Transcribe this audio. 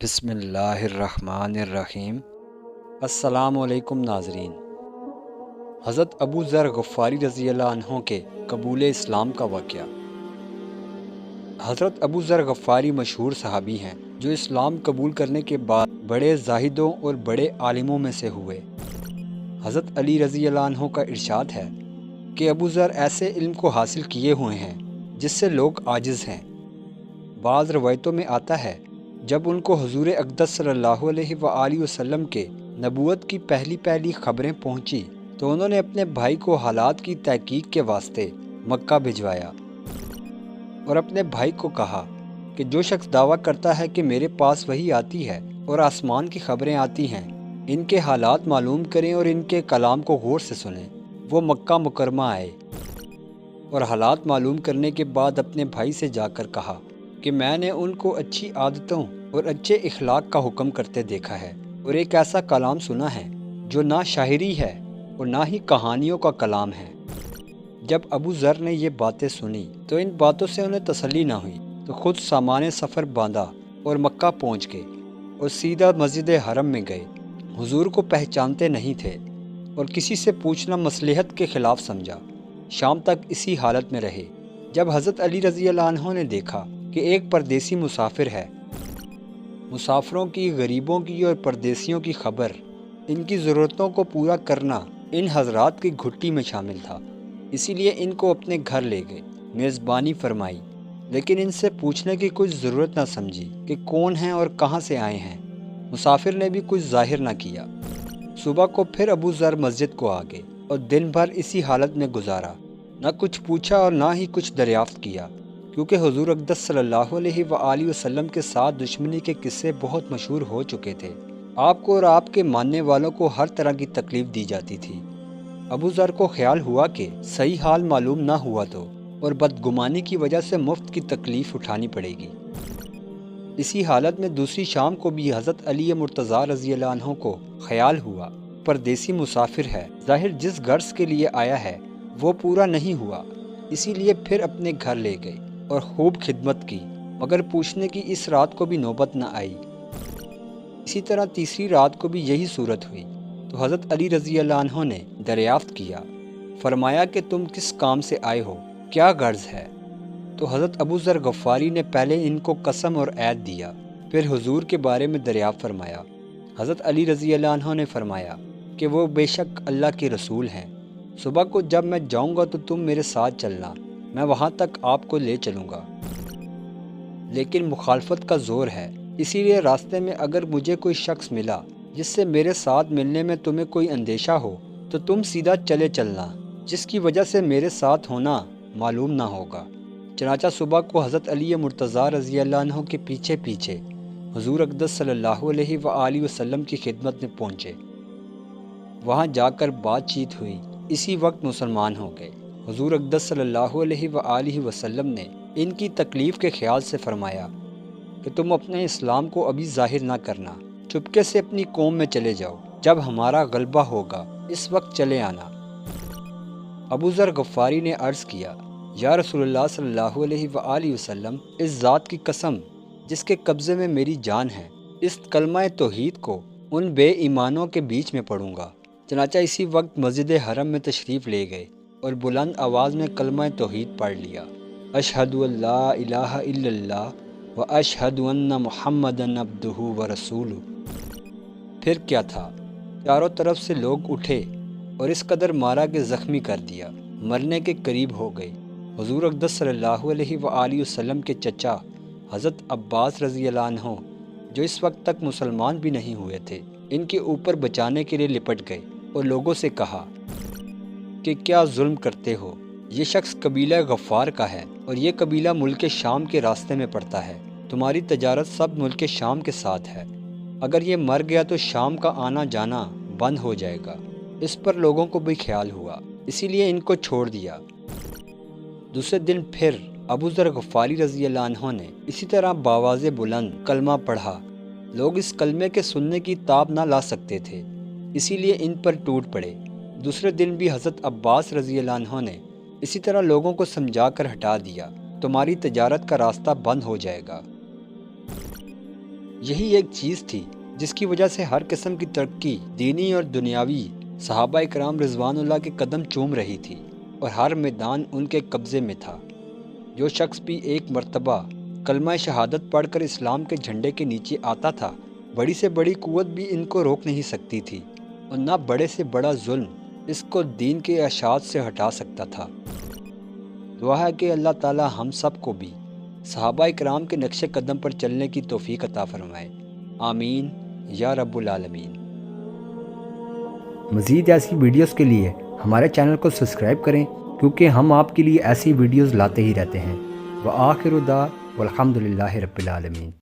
بسم اللہ الرحمن الرحیم۔ السلام علیکم ناظرین۔ حضرت ابو ذر غفاری رضی اللہ عنہ کے قبول اسلام کا واقعہ۔ حضرت ابو ذر غفاری مشہور صحابی ہیں جو اسلام قبول کرنے کے بعد بڑے زاہدوں اور بڑے عالموں میں سے ہوئے۔ حضرت علی رضی اللہ عنہ کا ارشاد ہے کہ ابو ذر ایسے علم کو حاصل کیے ہوئے ہیں جس سے لوگ عاجز ہیں۔ بعض روایتوں میں آتا ہے جب ان کو حضور اقدس صلی اللہ علیہ وآلہ وسلم کے نبوت کی پہلی خبریں پہنچی تو انہوں نے اپنے بھائی کو حالات کی تحقیق کے واسطے مکہ بھجوایا اور اپنے بھائی کو کہا کہ جو شخص دعویٰ کرتا ہے کہ میرے پاس وحی آتی ہے اور آسمان کی خبریں آتی ہیں، ان کے حالات معلوم کریں اور ان کے کلام کو غور سے سنیں۔ وہ مکہ مکرمہ آئے اور حالات معلوم کرنے کے بعد اپنے بھائی سے جا کر کہا کہ میں نے ان کو اچھی عادتوں اور اچھے اخلاق کا حکم کرتے دیکھا ہے اور ایک ایسا کلام سنا ہے جو نہ شاعری ہے اور نہ ہی کہانیوں کا کلام ہے۔ جب ابو ذر نے یہ باتیں سنی تو ان باتوں سے انہیں تسلی نہ ہوئی تو خود سامان سفر باندھا اور مکہ پہنچ گئے اور سیدھا مسجد حرم میں گئے۔ حضور کو پہچانتے نہیں تھے اور کسی سے پوچھنا مصلحت کے خلاف سمجھا۔ شام تک اسی حالت میں رہے۔ جب حضرت علی رضی اللہ عنہ نے دیکھا کہ ایک پردیسی مسافر ہے، مسافروں کی، غریبوں کی اور پردیسیوں کی خبر، ان کی ضرورتوں کو پورا کرنا ان حضرات کی گھٹی میں شامل تھا، اسی لیے ان کو اپنے گھر لے گئے، میزبانی فرمائی، لیکن ان سے پوچھنے کی کچھ ضرورت نہ سمجھی کہ کون ہیں اور کہاں سے آئے ہیں۔ مسافر نے بھی کچھ ظاہر نہ کیا۔ صبح کو پھر ابو ذر مسجد کو آ گئے اور دن بھر اسی حالت میں گزارا، نہ کچھ پوچھا اور نہ ہی کچھ دریافت کیا، کیونکہ حضور اقدس صلی اللہ علیہ وآلہ وسلم کے ساتھ دشمنی کے قصے بہت مشہور ہو چکے تھے۔ آپ کو اور آپ کے ماننے والوں کو ہر طرح کی تکلیف دی جاتی تھی۔ ابو ذر کو خیال ہوا کہ صحیح حال معلوم نہ ہوا تو اور بدگمانی کی وجہ سے مفت کی تکلیف اٹھانی پڑے گی۔ اسی حالت میں دوسری شام کو بھی حضرت علی مرتضیٰ رضی اللہ عنہ کو خیال ہوا پردیسی مسافر ہے، ظاہر جس غرض کے لیے آیا ہے وہ پورا نہیں ہوا، اسی لیے پھر اپنے گھر لے گئے اور خوب خدمت کی، مگر پوچھنے کی اس رات کو بھی نوبت نہ آئی۔ اسی طرح تیسری رات کو بھی یہی صورت ہوئی تو حضرت علی رضی اللہ عنہ نے دریافت کیا، فرمایا کہ تم کس کام سے آئے ہو، کیا غرض ہے؟ تو حضرت ابو ذر غفاری نے پہلے ان کو قسم اور عہد دیا، پھر حضور کے بارے میں دریافت فرمایا۔ حضرت علی رضی اللہ عنہ نے فرمایا کہ وہ بے شک اللہ کے رسول ہیں۔ صبح کو جب میں جاؤں گا تو تم میرے ساتھ چلنا، میں وہاں تک آپ کو لے چلوں گا، لیکن مخالفت کا زور ہے، اسی لیے راستے میں اگر مجھے کوئی شخص ملا جس سے میرے ساتھ ملنے میں تمہیں کوئی اندیشہ ہو تو تم سیدھا چلے چلنا، جس کی وجہ سے میرے ساتھ ہونا معلوم نہ ہوگا۔ چنانچہ صبح کو حضرت علی مرتضیٰ رضی اللہ عنہ کے پیچھے پیچھے حضور اقدس صلی اللہ علیہ وآلہ وسلم کی خدمت میں پہنچے۔ وہاں جا کر بات چیت ہوئی، اسی وقت مسلمان ہو گئے۔ حضور اقدس صلی اللہ علیہ وآلہ وسلم نے ان کی تکلیف کے خیال سے فرمایا کہ تم اپنے اسلام کو ابھی ظاہر نہ کرنا، چپکے سے اپنی قوم میں چلے جاؤ، جب ہمارا غلبہ ہوگا اس وقت چلے آنا۔ ابو ذر غفاری نے عرض کیا، یا رسول اللہ صلی اللہ علیہ وآلہ وسلم، اس ذات کی قسم جس کے قبضے میں میری جان ہے، اس کلمہ توحید کو ان بے ایمانوں کے بیچ میں پڑھوں گا۔ چنانچہ اسی وقت مسجد حرم میں تشریف لے گئے اور بلند آواز میں کلمہ توحید پڑھ لیا، اشہد ان لا الہ الا اللہ و اشہد ان محمدً عبدہ و رسولہ۔ پھر کیا تھا، چاروں طرف سے لوگ اٹھے اور اس قدر مارا کہ زخمی کر دیا، مرنے کے قریب ہو گئے۔ حضور اقدس صلی اللہ علیہ وآلہ وسلم کے چچا حضرت عباس رضی اللہ عنہ، جو اس وقت تک مسلمان بھی نہیں ہوئے تھے، ان کے اوپر بچانے کے لیے لپٹ گئے اور لوگوں سے کہا کہ کیا ظلم کرتے ہو، یہ شخص قبیلہ غفار کا ہے اور یہ قبیلہ ملک شام کے راستے میں پڑتا ہے، تمہاری تجارت سب ملک شام کے ساتھ ہے، اگر یہ مر گیا تو شام کا آنا جانا بند ہو جائے گا۔ اس پر لوگوں کو بھی خیال ہوا، اسی لیے ان کو چھوڑ دیا۔ دوسرے دن پھر ابو ذر غفاری رضی اللہ عنہ نے اسی طرح بآواز بلند کلمہ پڑھا۔ لوگ اس کلمے کے سننے کی تاب نہ لا سکتے تھے، اسی لیے ان پر ٹوٹ پڑے۔ دوسرے دن بھی حضرت عباس رضی اللہ عنہ نے اسی طرح لوگوں کو سمجھا کر ہٹا دیا، تمہاری تجارت کا راستہ بند ہو جائے گا۔ یہی ایک چیز تھی جس کی وجہ سے ہر قسم کی ترقی دینی اور دنیاوی صحابہ کرام رضوان اللہ کے قدم چوم رہی تھی اور ہر میدان ان کے قبضے میں تھا۔ جو شخص بھی ایک مرتبہ کلمہ شہادت پڑھ کر اسلام کے جھنڈے کے نیچے آتا تھا، بڑی سے بڑی قوت بھی ان کو روک نہیں سکتی تھی، اور نہ بڑے سے بڑا ظلم اس کو دین کے اشاعت سے ہٹا سکتا تھا۔ دعا ہے کہ اللہ تعالی ہم سب کو بھی صحابہ کرام کے نقش قدم پر چلنے کی توفیق عطا فرمائے، آمین یا رب العالمین۔ مزید ایسی ویڈیوز کے لیے ہمارے چینل کو سبسکرائب کریں، کیونکہ ہم آپ کے لیے ایسی ویڈیوز لاتے ہی رہتے ہیں۔ وآخر دعوانا الحمد للہ رب العالمین۔